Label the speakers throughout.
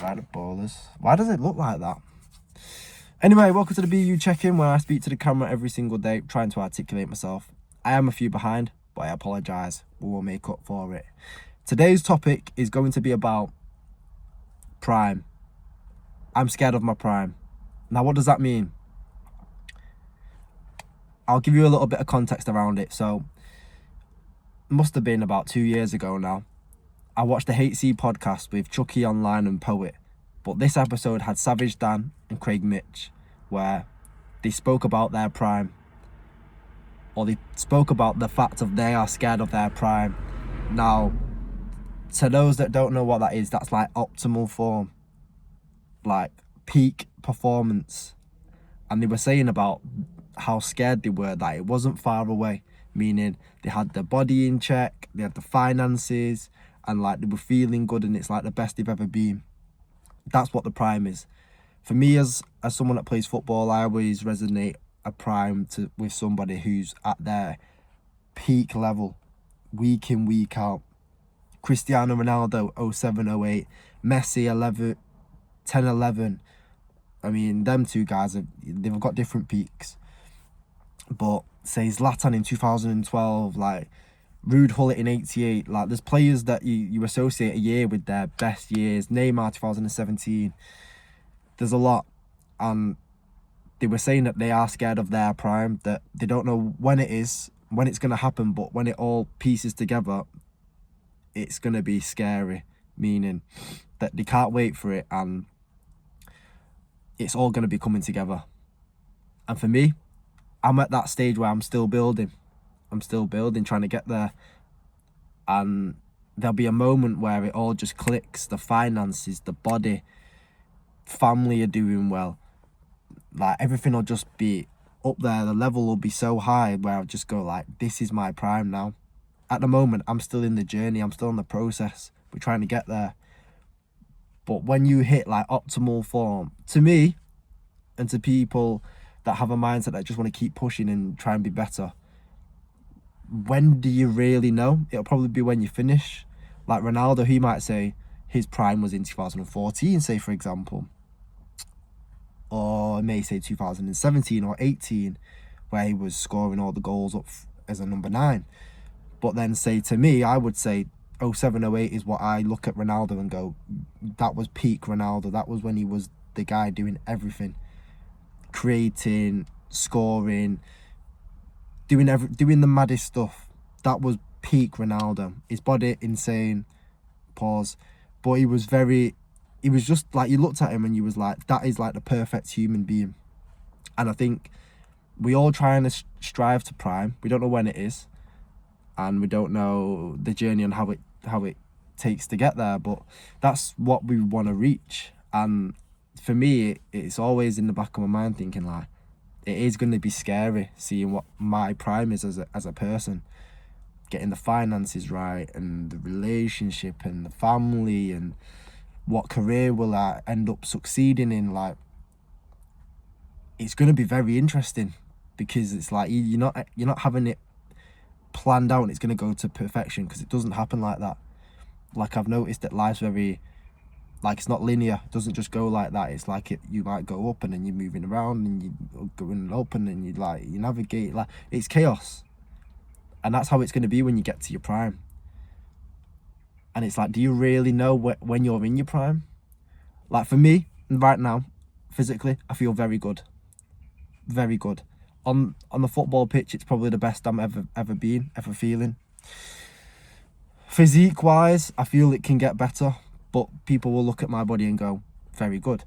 Speaker 1: Right, the ballers. Why does it look like that? Anyway, welcome to the BU check-in, where I speak to the camera every single day, trying to articulate myself. I am a few behind, but I apologise. We will make up for it. Today's topic is going to be about prime. I'm scared of my prime. Now, what does that mean? I'll give you a little bit of context around it. So, must have been about 2 years ago now. I watched the HC podcast with Chucky Online and Poet, but this episode had Savage Dan and Craig Mitch, where they spoke about their prime, or they spoke about the fact of they are scared of their prime. Now, to those that don't know what that is, that's like optimal form, like peak performance. And they were saying about how scared they were that it wasn't far away, meaning they had their body in check, they had the finances, and like they were feeling good, and it's like the best they've ever been. That's what the prime is. For me, as someone that plays football, I always resonate a prime with somebody who's at their peak level, week in, week out. Cristiano Ronaldo, 07, 08, Messi, 10, 11. I mean, them two guys, they've got different peaks. But say Zlatan in 2012, like Ruud Gullit in 88, like there's players that you associate a year with their best years. Neymar 2017, there's a lot. And they were saying that they are scared of their prime, that they don't know when it's going to happen, but when it all pieces together, it's going to be scary, meaning that they can't wait for it, and it's all going to be coming together. And for me, I'm at that stage where I'm still building, trying to get there. And there'll be a moment where it all just clicks. The finances, the body, family are doing well. Like everything will just be up there. The level will be so high where I'll just go like, this is my prime now. At the moment, I'm still in the journey. I'm still in the process. We're trying to get there. But when you hit like optimal form, to me, and to people that have a mindset that just want to keep pushing and try and be better, when do you really know? It'll probably be when you finish. Like Ronaldo, he might say his prime was in 2014, say for example. Or may say 2017 or 18, where he was scoring all the goals up as a number 9. But then say to me, I would say 07, 08 is what I look at Ronaldo and go, that was peak Ronaldo. That was when he was the guy doing everything. Creating, scoring, doing the maddest stuff. That was peak Ronaldo. His body, insane. Pause. But he was just like, you looked at him and you was like, that is like the perfect human being. And I think we all trying to strive to prime. We don't know when it is, and we don't know the journey and how it takes to get there, but that's what we want to reach. And for me, it's always in the back of my mind thinking like, it is going to be scary seeing what my prime is as a person, getting the finances right, and the relationship, and the family, and what career will I end up succeeding in. Like, it's going to be very interesting, because it's like you're not having it planned out and it's going to go to perfection, because it doesn't happen like that. Like, I've noticed that life's very, like, it's not linear. It doesn't just go like that. It's like you might go up and then you're moving around and you're going up and then you navigate. Like, it's chaos. And that's how it's going to be when you get to your prime. And it's like, do you really know when you're in your prime? Like, for me, right now, physically, I feel very good. Very good. On the football pitch, it's probably the best I'm ever feeling. Physique-wise, I feel it can get better, but people will look at my body and go, very good.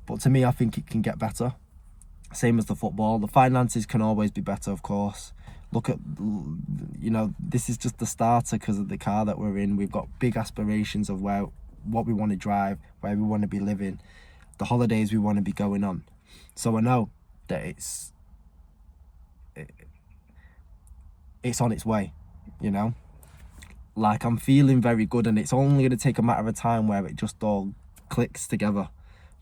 Speaker 1: But to me, I think it can get better. Same as the football. The finances can always be better, of course. Look at, this is just the starter because of the car that we're in. We've got big aspirations of what we want to drive, where we want to be living, the holidays we want to be going on. So I know that it's on its way, Like, I'm feeling very good, and it's only going to take a matter of time where it just all clicks together.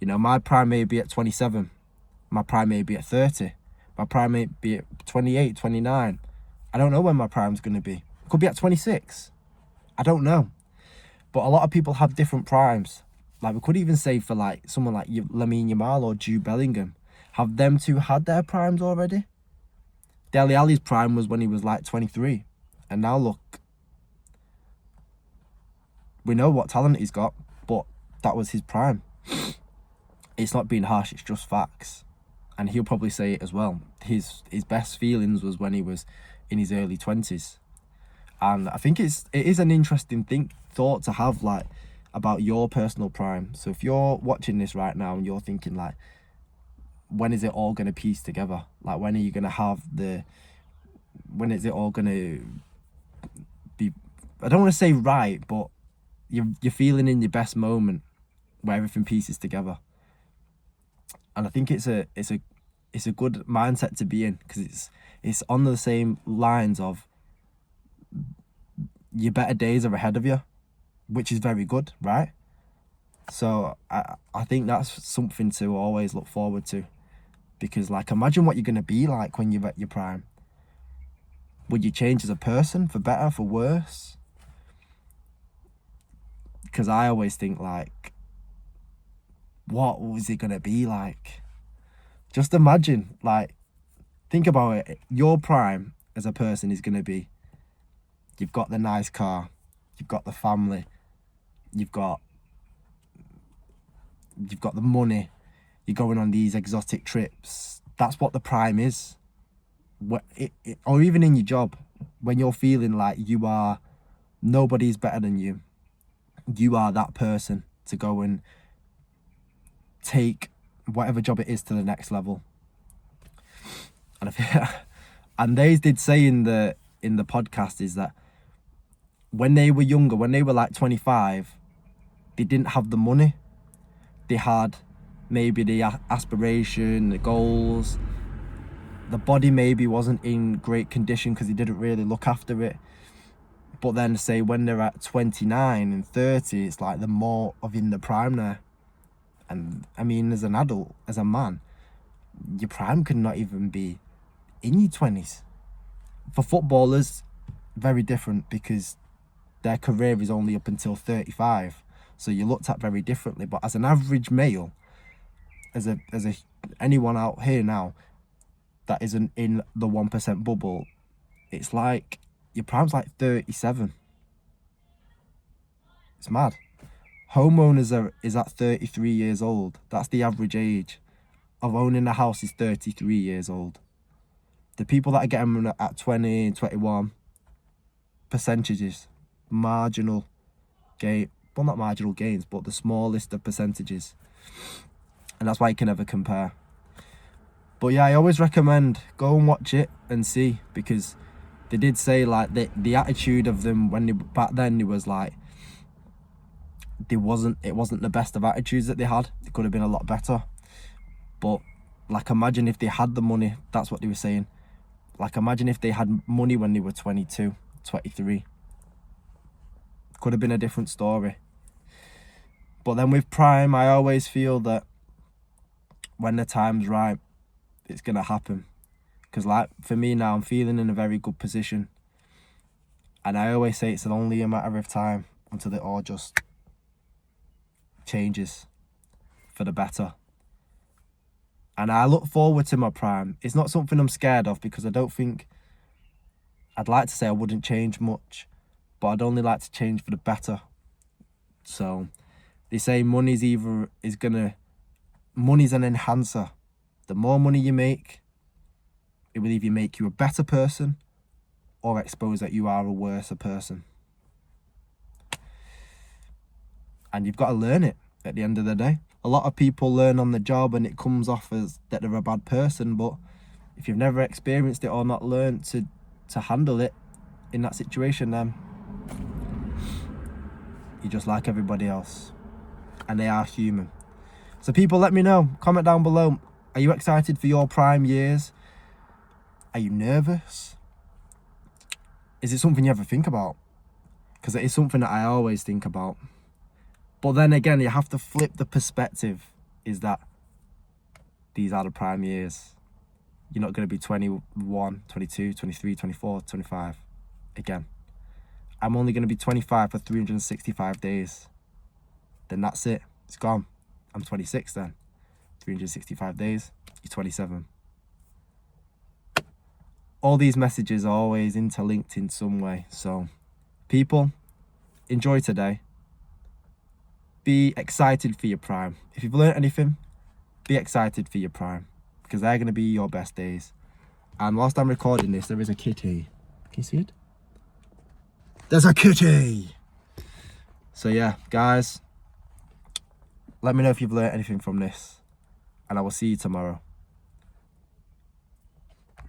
Speaker 1: My prime may be at 27. My prime may be at 30. My prime may be at 28, 29. I don't know when my prime's going to be. It could be at 26. I don't know. But a lot of people have different primes. like we could even say for like someone like Lamine Yamal or Jude Bellingham, have them two had their primes already? Dele Alli's prime was when he was like 23, and now look, we know what talent he's got, but that was his prime. It's not being harsh, it's just facts. And he'll probably say it as well. His best feelings was when he was in his early 20s. And I think it is an interesting thought to have, like, about your personal prime. So if you're watching this right now and you're thinking like, when is it all going to piece together? Like, when are you going to have when is it all going to be, I don't want to say right, but you're feeling in your best moment where everything pieces together. And I think it's a good mindset to be in, because it's on the same lines of your better days are ahead of you, which is very good, right? So I think that's something to always look forward to, because like, imagine what you're going to be like when you're at your prime. Would you change as a person, for better, for worse? Because I always think like, what was it going to be like? Just imagine, like, think about it. Your prime as a person is going to be, you've got the nice car, you've got the family, you've got the money, you're going on these exotic trips. That's what the prime is. Or even in your job, when you're feeling like nobody's better than you, you are that person to go and take whatever job it is to the next level. And they did say in the podcast is that when they were younger, when they were like 25, they didn't have the money. They had maybe the aspiration, the goals. The body maybe wasn't in great condition because they didn't really look after it. But then say when they're at 29 and 30, it's like they're more of in the prime there. And I mean, as an adult, as a man, your prime could not even be in your 20s. For footballers, very different, because their career is only up until 35. So you're looked at very differently. But as an average male, as anyone out here now that isn't in the 1% bubble, it's like your prime's like 37. It's mad. Homeowners is at 33 years old. That's the average age of owning a house, is 33 years old. The people that are getting them at 20 and 21, percentages, marginal gain. Well, not marginal gains, but the smallest of percentages. And that's why you can never compare. But yeah, I always recommend go and watch it and see, because they did say like the attitude of them back then, it was like it wasn't the best of attitudes that they had. It could have been a lot better. But like, imagine if they had the money. That's what they were saying. Like, imagine if they had money when they were 22, 23. Could have been a different story. But then with prime, I always feel that when the time's right, it's going to happen. Because like, for me now, I'm feeling in a very good position. And I always say it's only a matter of time until it all just changes for the better. And I look forward to my prime. It's not something I'm scared of, because I don't think, I'd like to say I wouldn't change much, but I'd only like to change for the better. So they say money's an enhancer. The more money you make, it will either make you a better person or expose that you are a worse person. And you've got to learn it at the end of the day. A lot of people learn on the job and it comes off as that they're a bad person, but if you've never experienced it or not learned to handle it in that situation, then you're just like everybody else. And they are human. So people, let me know. Comment down below. Are you excited for your prime years? Are you nervous? Is it something you ever think about? Because it is something that I always think about. But then again, you have to flip the perspective, is that these are the prime years. You're not going to be 21, 22, 23, 24, 25 again. I'm only going to be 25 for 365 days. Then that's it. It's gone. I'm 26 then. 365 days, you're 27. All these messages are always interlinked in some way. So, people, enjoy today. Be excited for your prime. If you've learned anything, be excited for your prime, because they're going to be your best days. And whilst I'm recording this, there is a kitty. Can you see it? There's a kitty! So yeah, guys, let me know if you've learned anything from this, and I will see you tomorrow.